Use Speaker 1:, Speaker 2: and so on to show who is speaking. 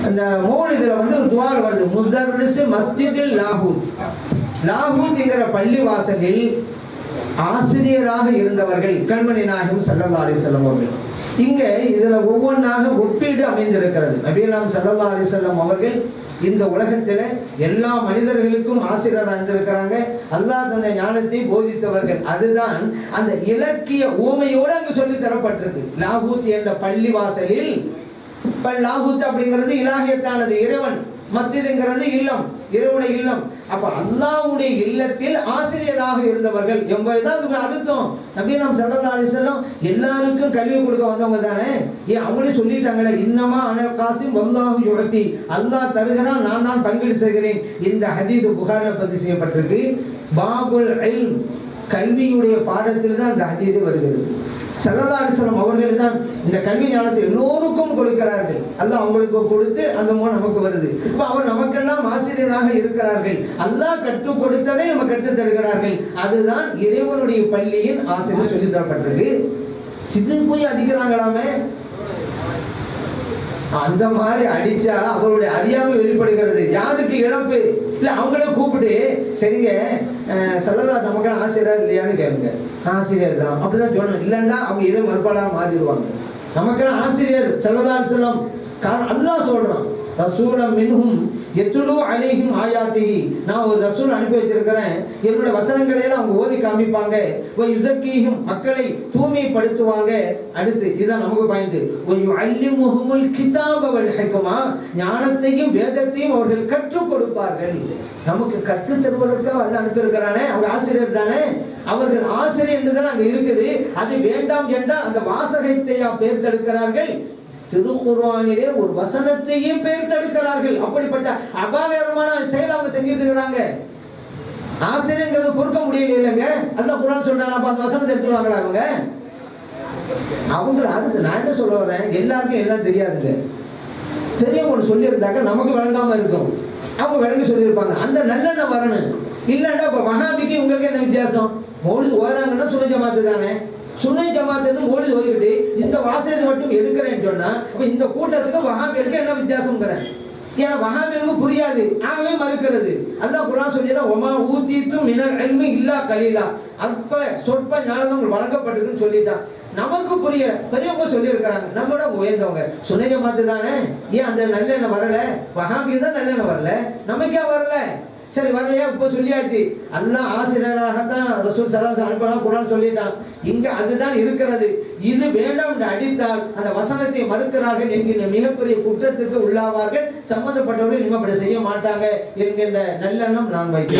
Speaker 1: அந்த மௌலிதுல ஒரு துஆ வருது, முதர்ரிஸ் மஸ்ஜிதில் லாகூத். லாகூத்ங்கிற பள்ளி வாசலில் ஆசிரியராக இருந்தவர்கள் கண்மணி நாயகம் ஸல்லல்லாஹு அலைஹி வஸல்லம் அவர்கள். இங்க இதுல ஒவ்வொன்றாக ஒப்பீடு அமைந்திருக்கிறது. நபியல்லாம் ஸல்லல்லாஹு அலைஹி வஸல்லம் அவர்கள் இந்த உலகத்துல எல்லா மனிதர்களுக்கும் ஆசிரியராக இருந்திருக்கிறாங்க. அல்லாஹ் தந்த ஞானத்தை போதித்தவர்கள். அதுதான் அந்த இலக்கிய ஊமையோடு அங்கு சொல்லி தரப்பட்டிருக்கு. லாகூத் என்ற பள்ளி வாசலில், லாகூத் அப்படிங்கிறது இலாஹியத்தானது, இறைவன். மஸ்ஜிதுங்கிறது இல்லம், இறைவனுடைய இல்லம். அப்ப அல்லாஹ்வுடைய இல்லத்தில் ஆசிரியராக இருந்தவர்கள் என்பதுதான் அதுக்கு அர்த்தம். நபியல்லாம் ஸல்லல்லாஹு அலைஹி வஸல்லம் எல்லாருக்கும் கல்வி கொடுக்க வந்தவங்க தானே. ஏன் அவங்களே சொல்லிட்டாங்களே, இன்னமா அனல் காசிம் வல்லாஹு யுஅதி, அல்லாஹ் தருகிறான், நான் பங்கீடு செய்கிறேன். இந்த ஹதீஸ் புகாரில பதிவு செய்யப்பட்டிருக்கு. பாபுல் இல்ம், கல்வியுடைய பாடத்தில் தான் இந்த ஹதீஸ் வருகிறது. ஸல்லல்லாஹு அலைஹி வஸல்லம் அவர்கள் தான் இந்த கல்வி ஞானத்தை எல்லோருக்கும் கொடுக்கிறார்கள். அல்லாஹ் அவங்களுக்கு கொடுத்து அந்த மூலம் நமக்கு வருது. இப்போ அவர் நமக்கெல்லாம் ஆசிரியராக இருக்கிறார்கள். அல்லாஹ் கற்றுக் கொடுத்ததை நம்ம கற்றுத் தருகிறார்கள். அதுதான் இறைவனுடைய பள்ளியின் ஆசிரியர் சொல்லி தரப்பட்டிருக்கு. இது போய் அடிக்கிறாங்களாமே, அந்த மாதிரி அடிச்சா அவருடைய அறியாமை வெளிப்படுகிறது. யாருக்கு இழப்பு இல்ல, அவங்களே கூப்பிட்டு சரிங்க ஸல்லல்லாஹு நமக்கு ஆசிரியர் இல்லையான்னு கேளுங்க. ஆசிரியர் தான் அப்படிதான் சொல்லணும். இல்லைன்னா அவங்க இதை மறுப்பாளாக மாறிடுவாங்க. நமக்கெல்லாம் ஆசிரியர் ஸல்லல்லாஹு அலைஹி வஸல்லம். காரணம் அல்லாஹ் சொல்றான், ரசூலம் மின்ஹும் யத்லு அலைஹிம் ஆயாத்திஹி, நான் ஒரு ரசூல் அனுப்பி வச்சிருக்கிறேன், என்னோட வசனங்களை எல்லாம் அவங்க ஓதி காமிப்பாங்க. வ யுஸக்கீஹிம், மக்களை தூய்மைப்படுத்துவாங்க. அடுத்து இதான் நமக்கு பாயிண்ட். வ யுஅல்லிமுஹுமுல் கிதாப வல் ஹிக்மா, ஞானத்தையும் வேதத்தையும் அவர்கள் கற்றுக் கொடுப்பார்கள். நமக்கு கற்றுத் தருவதற்காக அல்லாஹ் அனுப்பி இருக்கிறானே, அவங்க ஆசிரியர் தானே. அவர்கள் ஆசிரியர் என்றுதான் அங்க இருக்குது. அது வேண்டாம் என்றால் அந்த வாசகத்தையா பேர்த்தெடுக்கிறார்கள். திருக்குர்ஆனிலே ஒரு வசனத்தையே பேர்த்தெடுக்கிறார்கள். அப்படிப்பட்ட அபாயகரமான செயல் அவங்க செஞ்சுட்டு இருக்கிறாங்க. ஆசிரியங்கிறது பொறுக்க முடியல இல்லைங்க. அல்லாஹ் குர்ஆன் சொல்றாங்க, அப்ப அந்த வசனத்தை எடுத்துருவாங்களா அவங்க? அவங்கள அடுத்து நான் என்ன சொல்ல வரேன், எல்லாருக்கும் எல்லாம் தெரியாதுங்க. பெரியவங்க சொல்லியிருந்தாக்க நமக்கு விளங்காம இருக்கும். அவங்க விளங்கி சொல்லியிருப்பாங்க. அந்த நல்லெண்ணம் வரணும். இல்லைன்னா இப்ப வஹாபிக்கு உங்களுக்கு என்ன வித்தியாசம்? மௌலிது ஓதுறாங்கன்னா சுன்னத் ஜமாத்து தானே. சுன்னத் ஜமாத்து மௌலிது ஓதிக்கிட்டு இந்த வாசகத்தை மட்டும் எடுக்கிறேன்னு சொன்னா அப்ப இந்த கூட்டத்துக்கு வஹாபிகளுக்கு என்ன வித்தியாசம்ங்கிறேன். ஏன்னா வஹாபிகளுக்கு புரியாது, ஆகவே மறுக்கிறது. அல்லாஹ் குர்ஆன் சொல்லிட்டா, ஒமா ஊதீதும் மினல் இல்மி இல்லா கலீலா, அற்ப சொற்ப ஞானம் உங்களுக்கு வழங்கப்பட்டிருக்குன்னு சொல்லிட்டான். நமக்கு புரியல, பெரியவங்க சொல்லி இருக்கிறாங்க, நம்மளோட உயர்ந்தவங்க. சுன்னத் ஜமாத்து தானே, ஏன் அந்த நல்லெண்ணம் வரல? வஹாபிக்கு தான் நல்லெண்ணம் வரல, நமக்கே வரல. சரி வரலையா, இப்போ சொல்லியாச்சு. அல்லாஹ் ஆசிரியராகத்தான் ரசூல் ஸல்லல்லாஹு அலைஹி வஸல்லம் குர்ஆன் சொல்லிட்டான். இங்க அதுதான் இருக்கிறது. இது வேண்டாம் என்று அடித்தால் அந்த வசனத்தை மறுக்கிறார்கள் என்கின்ற மிகப்பெரிய குற்றத்திற்கு உள்ளாவார்கள். சம்பந்தப்பட்டவர்கள் இனிமே அப்படி செய்ய மாட்டாங்க என்கின்ற நல்லெண்ணம் நான் வைக்கிறேன்.